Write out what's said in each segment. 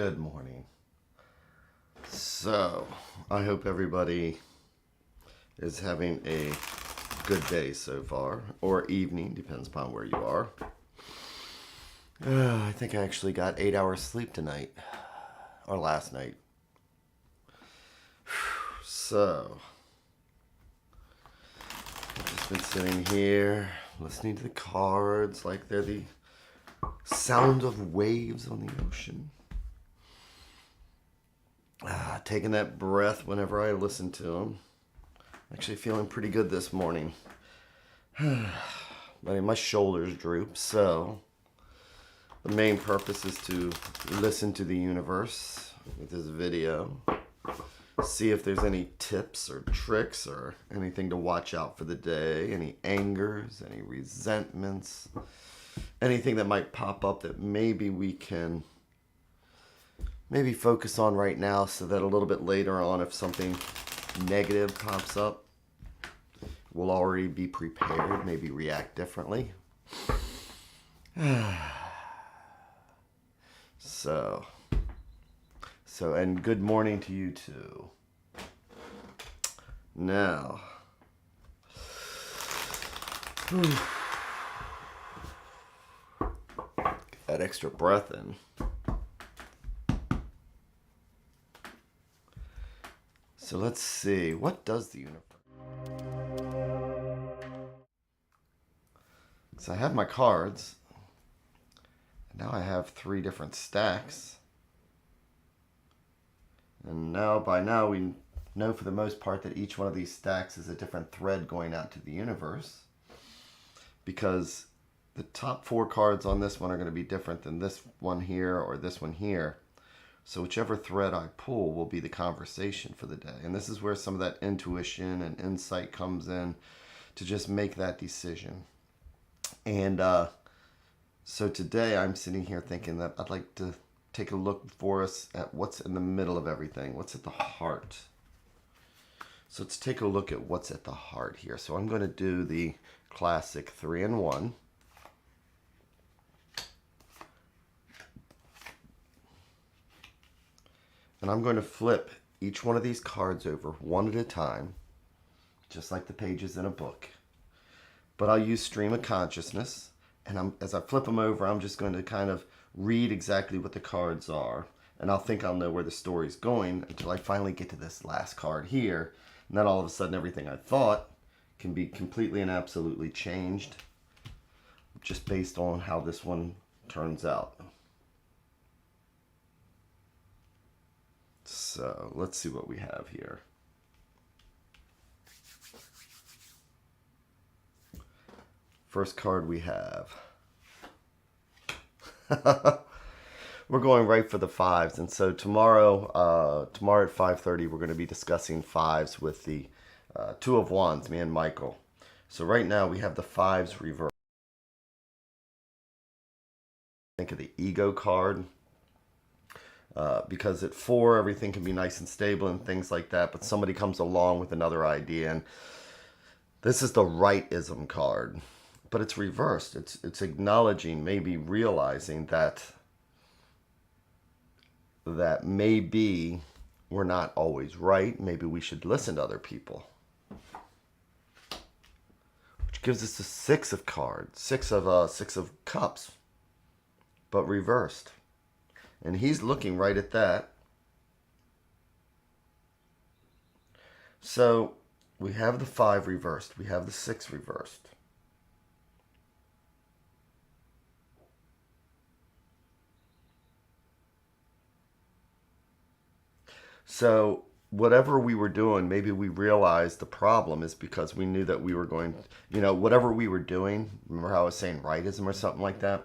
Good morning. So, I hope everybody is having a good day so far, or evening, depends upon where you are. I think I actually got 8 hours sleep tonight, or last night. So, I've just been sitting here, listening to the cards like they're the sound of waves on the ocean. Taking that breath whenever I listen to them. Actually feeling pretty good this morning. My shoulders droop, so the main purpose is to listen to the universe with this video. See if there's any tips or tricks or anything to watch out for the day. Any angers, any resentments, anything that might pop up that maybe we can focus on right now so that a little bit later on, if something negative pops up, we'll already be prepared, maybe react differently. So, and good morning to you too. Now, get that extra breath in. So let's see, what does the universe? So I have my cards. Now I have 3 different stacks. And by now we know for the most part that each one of these stacks is a different thread going out to the universe. Because the top 4 cards on this one are going to be different than this one here or this one here. So whichever thread I pull will be the conversation for the day. And this is where some of that intuition and insight comes in to just make that decision. And so today I'm sitting here thinking that I'd like to take a look for us at what's in the middle of everything. What's at the heart. So let's take a look at what's at the heart here. So I'm going to do the classic 3-in-1. And I'm going to flip each one of these cards over one at a time, just like the pages in a book. But I'll use stream of consciousness, and as I flip them over, I'm just going to kind of read exactly what the cards are, and I'll know where the story's going until I finally get to this last card here, and then all of a sudden everything I thought can be completely and absolutely changed just based on how this one turns out. So let's see what we have here. First card we have. We're going right for the 5s, and so tomorrow at 5:30 we're going to be discussing 5s with the 2 of Wands, me and Michael. So right now we have the 5s reversed. Think of the ego card. Because at 4 everything can be nice and stable and things like that, but somebody comes along with another idea, and this is the rightism card, but it's reversed. It's acknowledging, maybe realizing that maybe we're not always right. Maybe we should listen to other people, which gives us the 6 of cards, 6 of cups, but reversed. And he's looking right at that. So we have the 5 reversed. We have the 6 reversed. So whatever we were doing, maybe we realized the problem is because we knew that we were going, whatever we were doing, remember how I was saying rightism or something like that?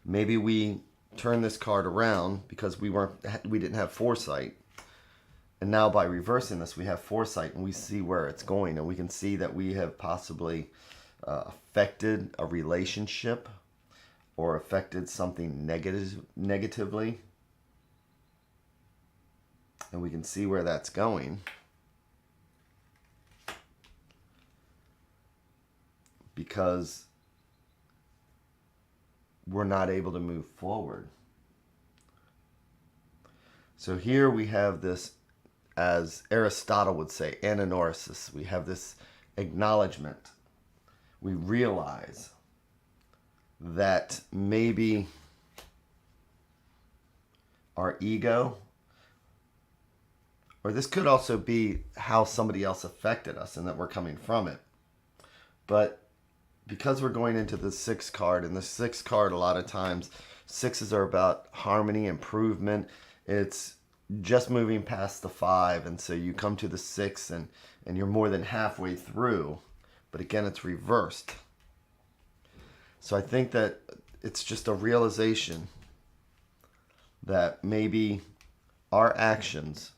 Maybe we turn this card around because we didn't have foresight, and now by reversing this we have foresight, and we see where it's going, and we can see that we have possibly affected a relationship or affected something negatively, and we can see where that's going because we're not able to move forward. So here we have this, as Aristotle would say, ananorisis. We have this acknowledgement. We realize that maybe our ego, or this could also be how somebody else affected us and that we're coming from it. But because we're going into the sixth card, and the sixth card, a lot of times, sixes are about harmony, improvement. It's just moving past the five. And so you come to the six and you're more than halfway through. But again, it's reversed. So I think that it's just a realization that maybe our actions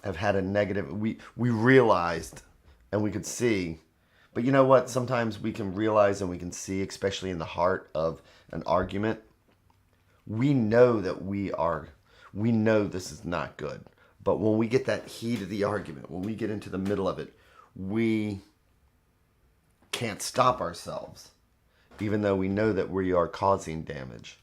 have had a negative, we realized and we could see. But you know what? Sometimes we can realize and we can see, especially in the heart of an argument, we know that we know this is not good. But when we get that heat of the argument, when we get into the middle of it, we can't stop ourselves, even though we know that we are causing damage.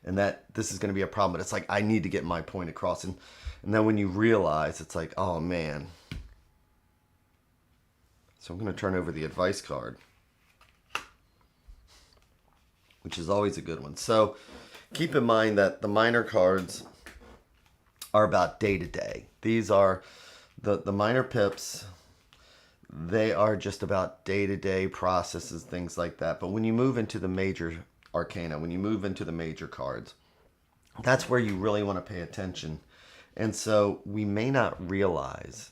And that this is going to be a problem. But it's like, I need to get my point across. And then when you realize, it's like, oh man. So I'm going to turn over the advice card, which is always a good one. So keep in mind that the minor cards are about day to day. These are the minor pips. They are just about day to day processes, things like that. But when you move into the major arcana, when you move into the major cards, that's where you really want to pay attention. And so we may not realize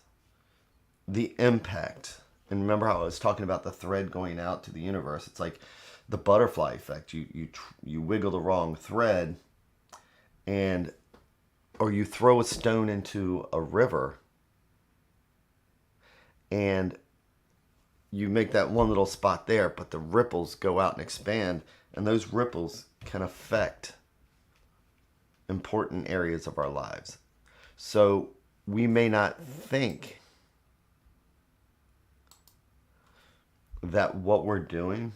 the impact. And remember how I was talking about the thread going out to the universe? It's like the butterfly effect. You wiggle the wrong thread, or you throw a stone into a river, and you make that one little spot there, but the ripples go out and expand, and those ripples can affect important areas of our lives. So we may not think that what we're doing,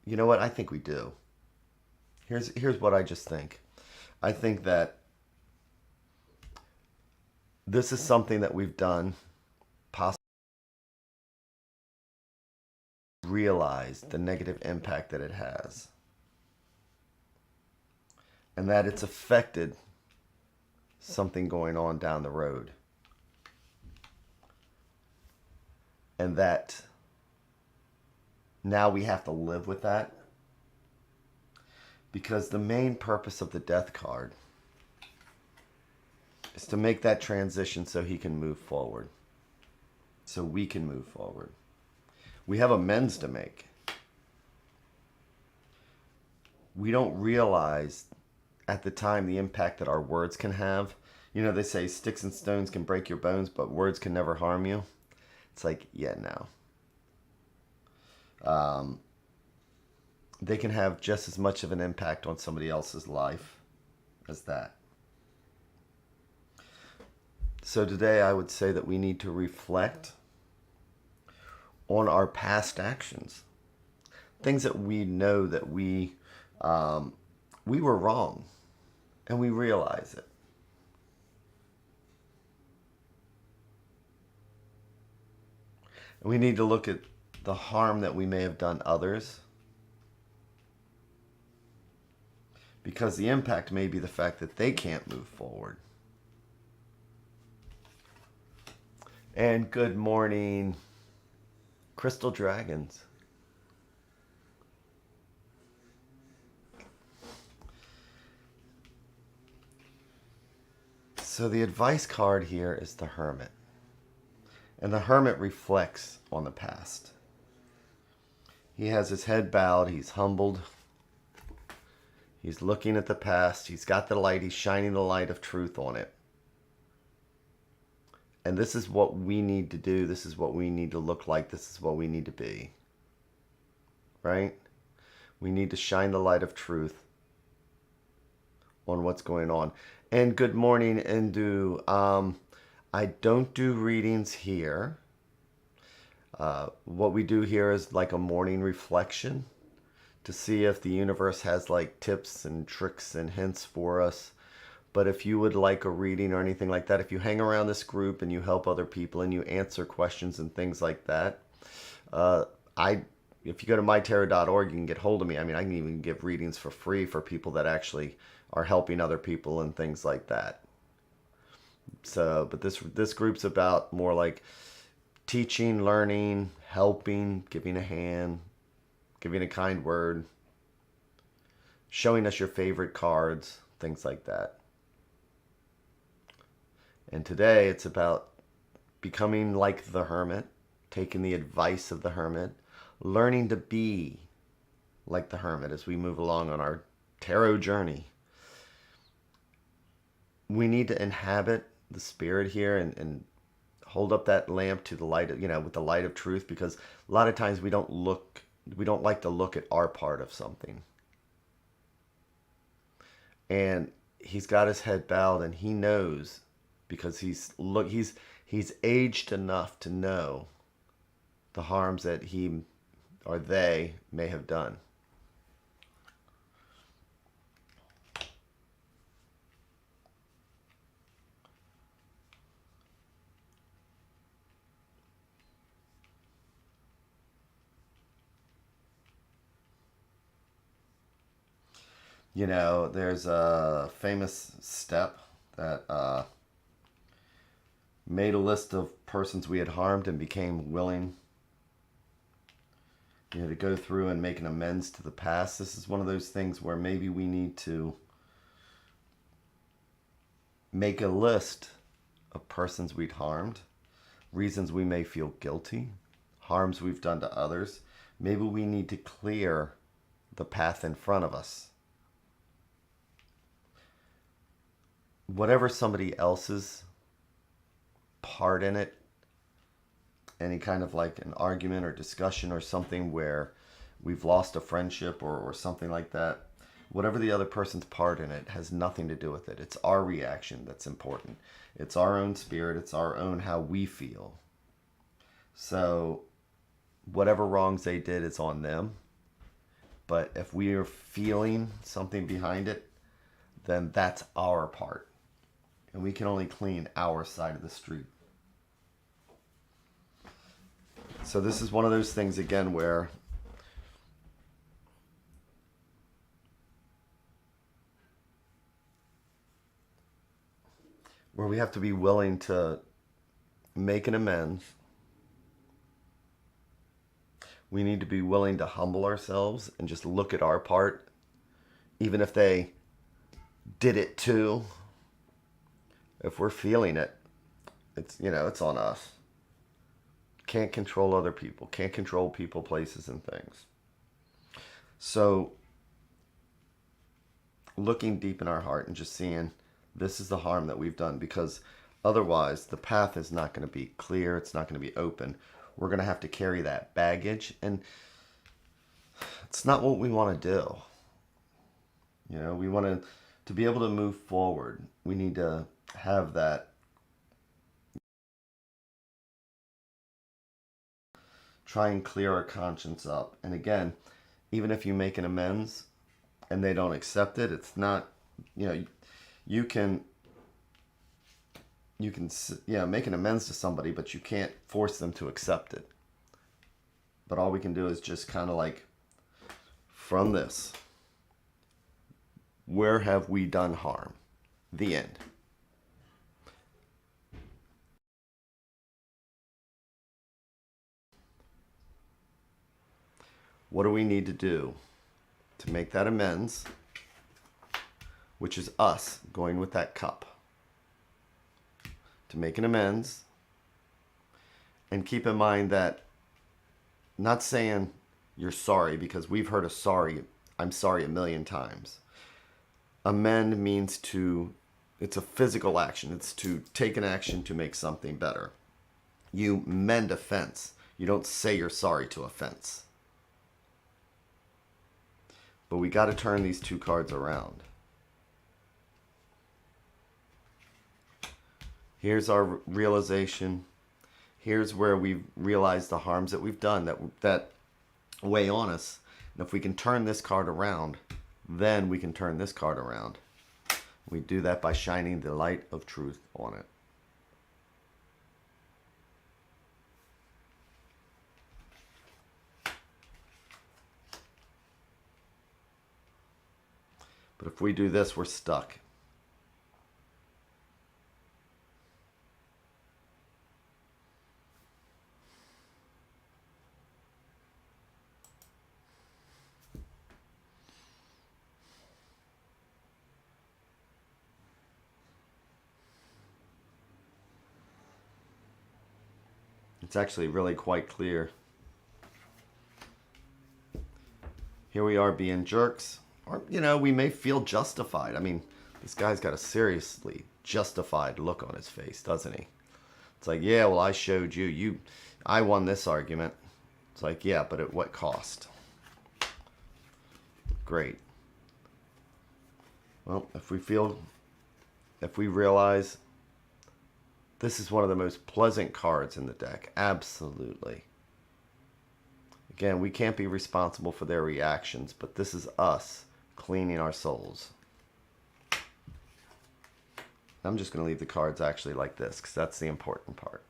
you know what? I think we do. Here's what I just think. I think that this is something that we've done, possibly realize the negative impact that it has, and that it's affected something going on down the road. And that now we have to live with that, because the main purpose of the death card is to make that transition so he can move forward, so we can move forward. We have amends to make. We don't realize at the time the impact that our words can have. You know, they say sticks and stones can break your bones, but words can never harm you. It's like, yeah, no. They can have just as much of an impact on somebody else's life as that. So today I would say that we need to reflect on our past actions. Things that we know that we were wrong, and we realize it. We need to look at the harm that we may have done others, because the impact may be the fact that they can't move forward. And good morning, Crystal Dragons. So the advice card here is the Hermit. And the Hermit reflects on the past. He has his head bowed. He's humbled. He's looking at the past. He's got the light. He's shining the light of truth on it. And this is what we need to do. This is what we need to look like. This is what we need to be. Right? We need to shine the light of truth on what's going on. And good morning, Indu. I don't do readings here. What we do here is like a morning reflection. to see if the universe has like tips and tricks and hints for us. But if you would like a reading or anything like that, if you hang around this group and you help other people and you answer questions and things like that, uh, I if you go to MyTarot.org, you can get hold of me. I mean, I can even give readings for free for people that actually are helping other people and things like that. So, but this group's about more like teaching, learning, helping, giving a hand, giving a kind word, showing us your favorite cards, things like that. And today it's about becoming like the hermit, taking the advice of the hermit, learning to be like the hermit as we move along on our tarot journey. We need to inhabit the spirit here and hold up that lamp to the light of, with the light of truth, because a lot of times we don't like to look at our part of something. And he's got his head bowed and he knows, because he's aged enough to know the harms that he or they may have done. There's a famous step that made a list of persons we had harmed and became willing to go through and make an amends to the past. This is one of those things where maybe we need to make a list of persons we'd harmed, reasons we may feel guilty, harms we've done to others. Maybe we need to clear the path in front of us. Whatever somebody else's part in it, any kind of like an argument or discussion or something where we've lost a friendship or something like that, whatever the other person's part in it has nothing to do with it. It's our reaction that's important. It's our own spirit. It's our own how we feel. So whatever wrongs they did, it's on them. But if we are feeling something behind it, then that's our part. And we can only clean our side of the street. So this is one of those things, again, where we have to be willing to make an amends. We need to be willing to humble ourselves and just look at our part, even if they did it too. If we're feeling it, it's on us. Can't control other people. Can't control people, places, and things. So looking deep in our heart and just seeing this is the harm that we've done, because otherwise the path is not going to be clear. It's not going to be open. We're going to have to carry that baggage, and it's not what we want to do. We want to be able to move forward. We need to have that try and clear our conscience up. And again, even if you make an amends and they don't accept it, it's not, you can make an amends to somebody, but you can't force them to accept it. But all we can do is just kind of like, from this, where have we done harm? The end. What do we need to do to make that amends, which is us going with that cup to make an amends? And keep in mind that, not saying you're sorry, because we've heard a I'm sorry a million times. Amend means it's a physical action. It's to take an action to make something better. You mend a fence. You don't say you're sorry to a fence. But we got to turn these two cards around. Here's our realization. Here's where we've realized the harms that we've done that weigh on us. And if we can turn this card around, then we can turn this card around. We do that by shining the light of truth on it. But if we do this, we're stuck. It's actually really quite clear. Here we are being jerks. Or, you know, we may feel justified. I mean, this guy's got a seriously justified look on his face, doesn't he? It's like, yeah, well, I showed you. I won this argument. It's like, yeah, but at what cost? Great. Well, if we realize this is one of the most pleasant cards in the deck, absolutely. Again, we can't be responsible for their reactions, but this is us cleaning our souls. I'm just going to leave the cards actually like this, because that's the important part.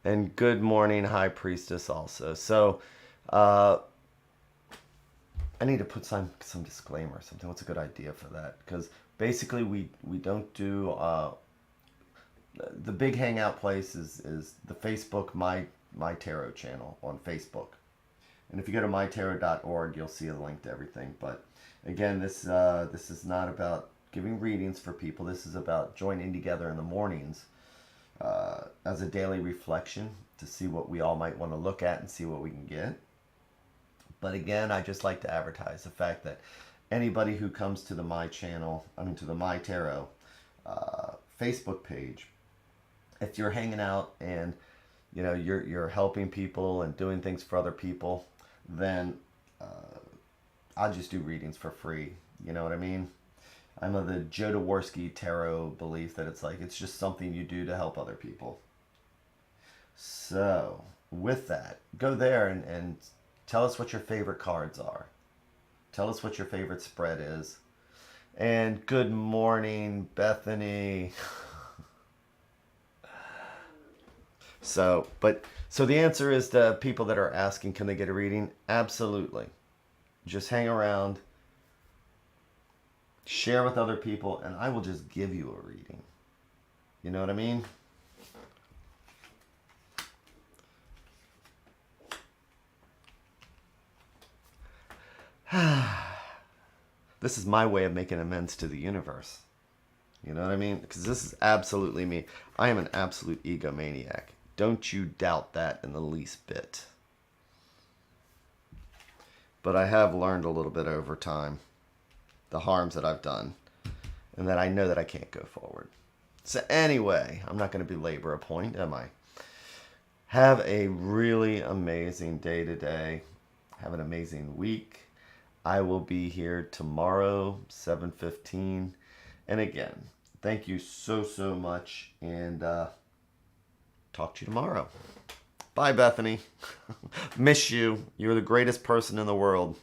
And good morning, High Priestess also. So, I need to put some disclaimer or something. What's a good idea for that? Because basically we don't do... the big hangout place is the Facebook My Tarot channel on Facebook. And if you go to MyTarot.org, you'll see a link to everything. But again, this is not about giving readings for people. This is about joining together in the mornings as a daily reflection to see what we all might want to look at and see what we can get. But again, I just like to advertise the fact that anybody who comes to the to the My Tarot Facebook page, if you're hanging out and you know you're helping people and doing things for other people, then I'll just do readings for free. You know what I mean? I'm of the Joe Dworsky tarot belief that it's just something you do to help other people. So with that, go there and tell us what your favorite cards are. Tell us what your favorite spread is. And good morning, Bethany. So the answer is to people that are asking, can they get a reading? Absolutely. Just hang around, share with other people, and I will just give you a reading. You know what I mean? This is my way of making amends to the universe. You know what I mean? Because this is absolutely me. I am an absolute egomaniac. Don't you doubt that in the least bit. But I have learned a little bit over time the harms that I've done, and that I know that I can't go forward. So anyway, I'm not going to belabor a point, am I? Have a really amazing day today. Have an amazing week. I will be here tomorrow, 7:15. And again, thank you so much, and talk to you tomorrow. Bye, Bethany. Miss you. You're the greatest person in the world.